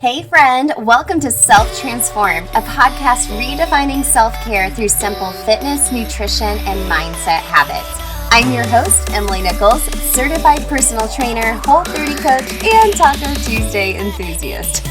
Hey friend, welcome to Self-Transformed, a podcast redefining self-care through simple fitness, nutrition, and mindset habits. I'm your host, Emily Nichols, certified personal trainer, Whole30 coach, and Taco Tuesday enthusiast.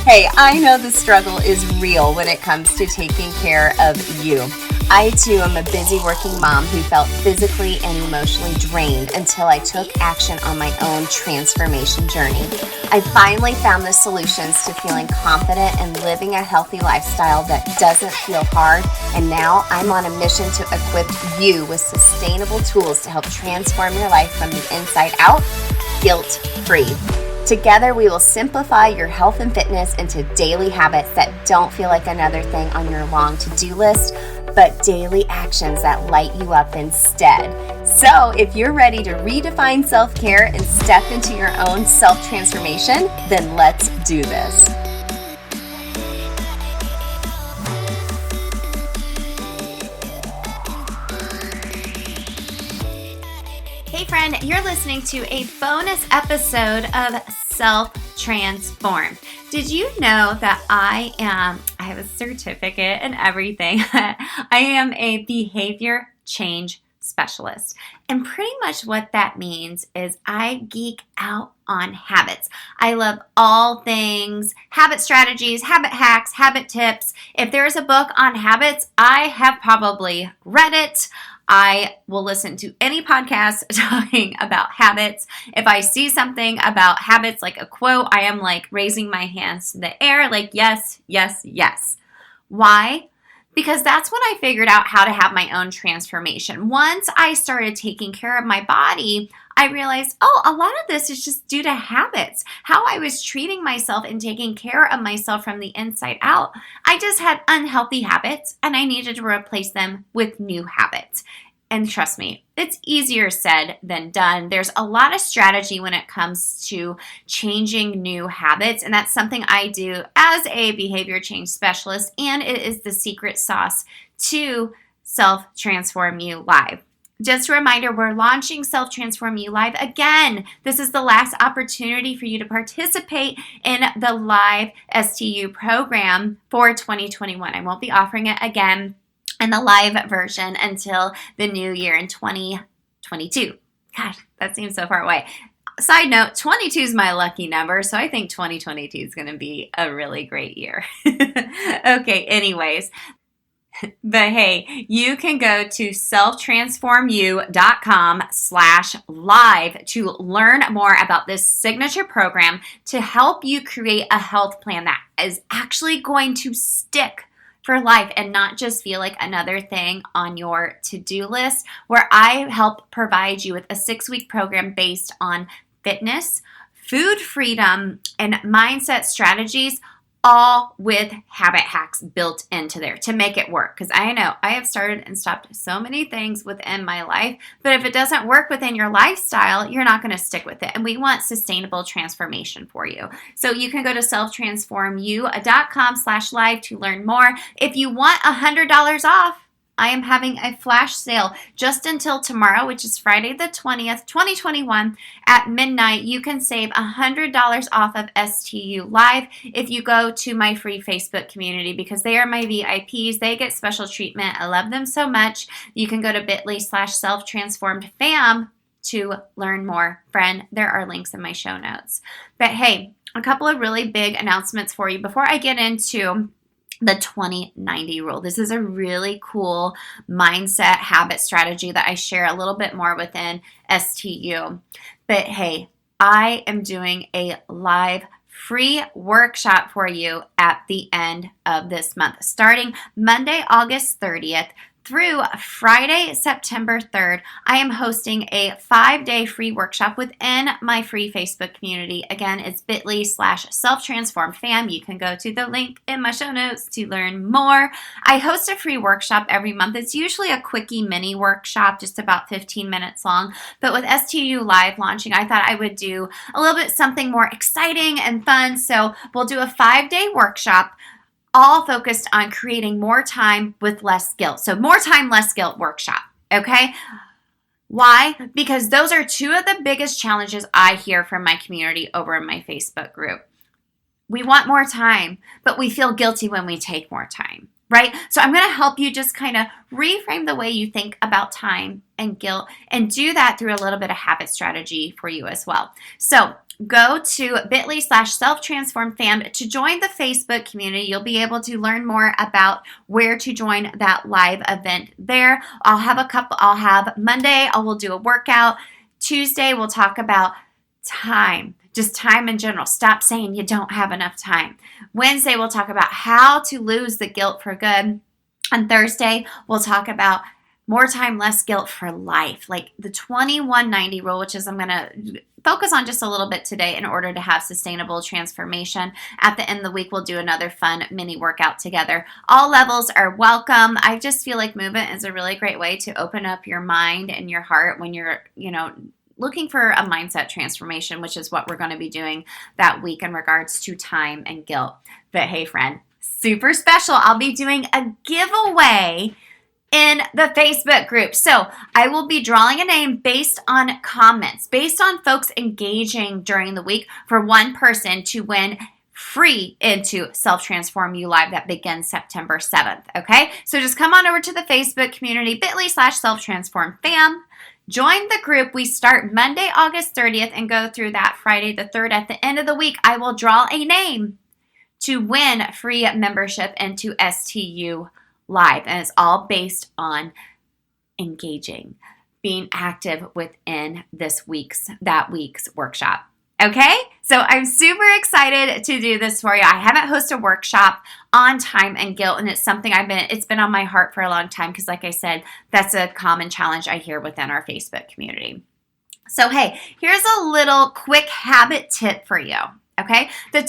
Hey, I know the struggle is real when it comes to taking care of you. I too am a busy working mom who felt physically and emotionally drained until I took action on my own transformation journey. I finally found the solutions to feeling confident and living a healthy lifestyle that doesn't feel hard, and now I'm on a mission to equip you with sustainable tools to help transform your life from the inside out, guilt-free. Together, we will simplify your health and fitness into daily habits that don't feel like another thing on your long to-do list, but daily actions that light you up instead. So if you're ready to redefine self-care and step into your own self-transformation, then let's do this. Hey friend, you're listening to a bonus episode of Self-Transformed. Did you know that I have a certificate and everything. I am a behavior change specialist. And pretty much what that means is I geek out on habits. I love all things habit strategies, habit hacks, habit tips. If there's a book on habits, I have probably read it. I will listen to any podcast talking about habits. If I see something about habits, like a quote, I am like raising my hands to the air, like yes, yes, yes. Why? Because that's when I figured out how to have my own transformation. Once I started taking care of my body, I realized, a lot of this is just due to habits. How I was treating myself and taking care of myself from the inside out. I just had unhealthy habits and I needed to replace them with new habits. And trust me, it's easier said than done. There's a lot of strategy when it comes to changing new habits, and that's something I do as a behavior change specialist, and it is the secret sauce to Self-Transform You Live. Just a reminder, we're launching Self-Transform You Live again. This is the last opportunity for you to participate in the live STU program for 2021. I won't be offering it again in the live version until the new year in 2022. God, that seems so far away. Side note, 22 is my lucky number, so I think 2022 is going to be a really great year. Okay, anyways. But hey, you can go to selftransformu.com/live to learn more about this signature program to help you create a health plan that is actually going to stick for life and not just feel like another thing on your to-do list, where I help provide you with a 6-week program based on fitness, food freedom, and mindset strategies, all with habit hacks built into there to make it work. Because I know I have started and stopped so many things within my life, but if it doesn't work within your lifestyle, you're not going to stick with it. And we want sustainable transformation for you. So you can go to selftransformu.com/live to learn more. If you want $100 off, I am having a flash sale just until tomorrow, which is Friday the 20th, 2021 at midnight. You can save $100 off of STU Live if you go to my free Facebook community, because they are my VIPs. They get special treatment. I love them so much. You can go to bit.ly/selftransformedfam to learn more. Friend, there are links in my show notes. But hey, a couple of really big announcements for you before I get into the 2090 rule. This is a really cool mindset habit strategy that I share a little bit more within STU. But hey, I am doing a live free workshop for you at the end of this month, starting Monday, August 30th through Friday, September 3rd. I am hosting a 5-day free workshop within my free Facebook community. Again, it's bit.ly/selftransformedfam. You can go to the link in my show notes to learn more. I host a free workshop every month. It's usually a quickie mini workshop, just about 15 minutes long. But with STU Live launching, I thought I would do a little bit something more exciting and fun. So we'll do a 5-day workshop, all focused on creating more time with less guilt. So more time, less guilt workshop, okay? Why? Because those are two of the biggest challenges I hear from my community over in my Facebook group. We want more time, but we feel guilty when we take more time, right? So I'm going to help you just kind of reframe the way you think about time and guilt and do that through a little bit of habit strategy for you as well. So go to bit.ly/self-transform-fam to join the Facebook community. You'll be able to learn more about where to join that live event there. I'll have Monday, I will do a workout. Tuesday, we'll talk about time. Just time in general. Stop saying you don't have enough time. Wednesday, we'll talk about how to lose the guilt for good. On Thursday, we'll talk about more time, less guilt for life, like the 21-90 rule, which is I'm going to focus on just a little bit today in order to have sustainable transformation. At the end of the week, we'll do another fun mini workout together. All levels are welcome. I just feel like movement is a really great way to open up your mind and your heart when you're, looking for a mindset transformation, which is what we're going to be doing that week in regards to time and guilt. But hey, friend, super special. I'll be doing a giveaway in the Facebook group. So I will be drawing a name based on comments, based on folks engaging during the week for one person to win free into Self-Transform You Live that begins September 7th. Okay. So just come on over to the Facebook community, bit.ly/self-transform-fam. Join the group. We start Monday, August 30th and go through that Friday the 3rd. At the end of the week, I will draw a name to win free membership into STU Live. And it's all based on engaging, being active within that week's workshop. Okay, so I'm super excited to do this for you. I haven't hosted a workshop on time and guilt, and it's something it's been on my heart for a long time because, like I said, that's a common challenge I hear within our Facebook community. So, hey, here's a little quick habit tip for you, okay? The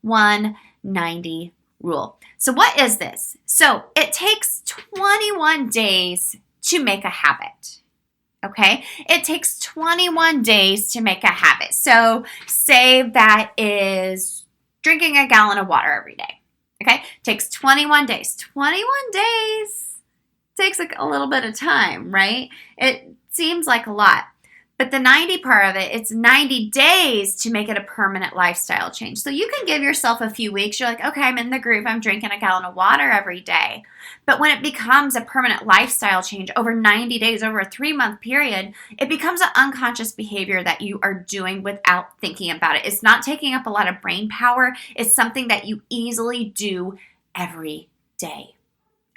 21-90 rule. So what is this? So it takes 21 days to make a habit. Okay, it takes 21 days to make a habit. So say that is drinking a gallon of water every day. Okay, it takes 21 days. 21 days takes a little bit of time, right? It seems like a lot. But the 90 part of it, it's 90 days to make it a permanent lifestyle change. So you can give yourself a few weeks. You're like, okay, I'm in the groove. I'm drinking a gallon of water every day. But when it becomes a permanent lifestyle change over 90 days, over a 3-month period, it becomes an unconscious behavior that you are doing without thinking about it. It's not taking up a lot of brain power. It's something that you easily do every day.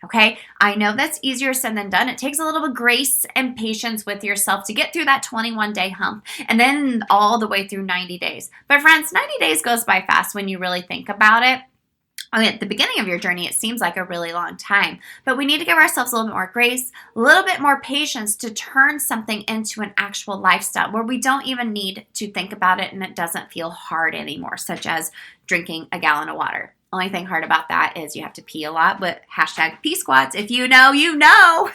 Okay, I know that's easier said than done. It takes a little bit of grace and patience with yourself to get through that 21-day hump and then all the way through 90 days. But friends, 90 days goes by fast when you really think about it. I mean, at the beginning of your journey, it seems like a really long time, but we need to give ourselves a little bit more grace, a little bit more patience to turn something into an actual lifestyle where we don't even need to think about it and it doesn't feel hard anymore, such as drinking a gallon of water. Only thing hard about that is you have to pee a lot, but hashtag pee squats. If you know, you know.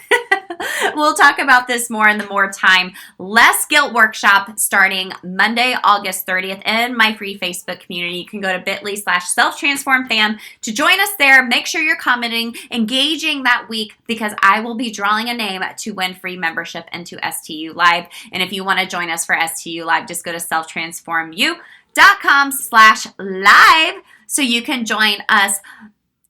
We'll talk about this more in the More Time, Less Guilt workshop starting Monday, August 30th in my free Facebook community. You can go to bit.ly/self-transform-fam to join us there. Make sure you're commenting, engaging that week because I will be drawing a name to win free membership into STU Live. And if you want to join us for STU Live, just go to selftransformu.com/live so you can join us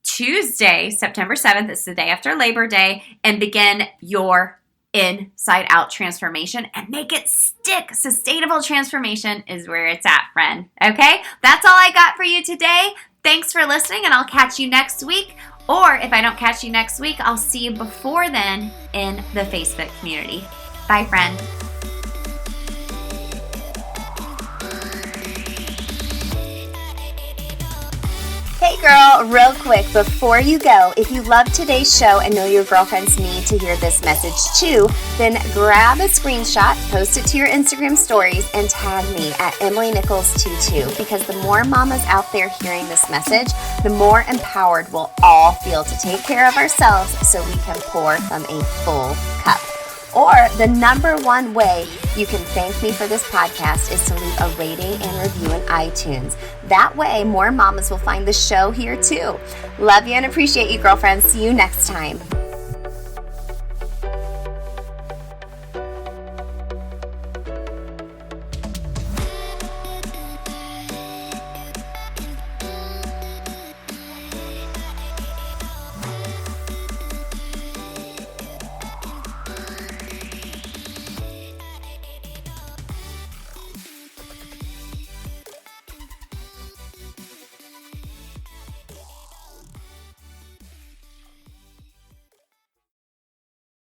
Tuesday, September 7th, it's the day after Labor Day, and begin your inside out transformation and make it stick. Sustainable transformation is where it's at, friend. Okay? That's all I got for you today. Thanks for listening, and I'll catch you next week. Or if I don't catch you next week, I'll see you before then in the Facebook community. Bye, friend. Hey girl, real quick, before you go, if you love today's show and know your girlfriends need to hear this message too, then grab a screenshot, post it to your Instagram stories, and tag me at EmilyNichols22 because the more mamas out there hearing this message, the more empowered we'll all feel to take care of ourselves so we can pour from a full cup. Or the number one way you can thank me for this podcast is to leave a rating and review in iTunes. That way, more mamas will find the show here too. Love you and appreciate you, girlfriends. See you next time.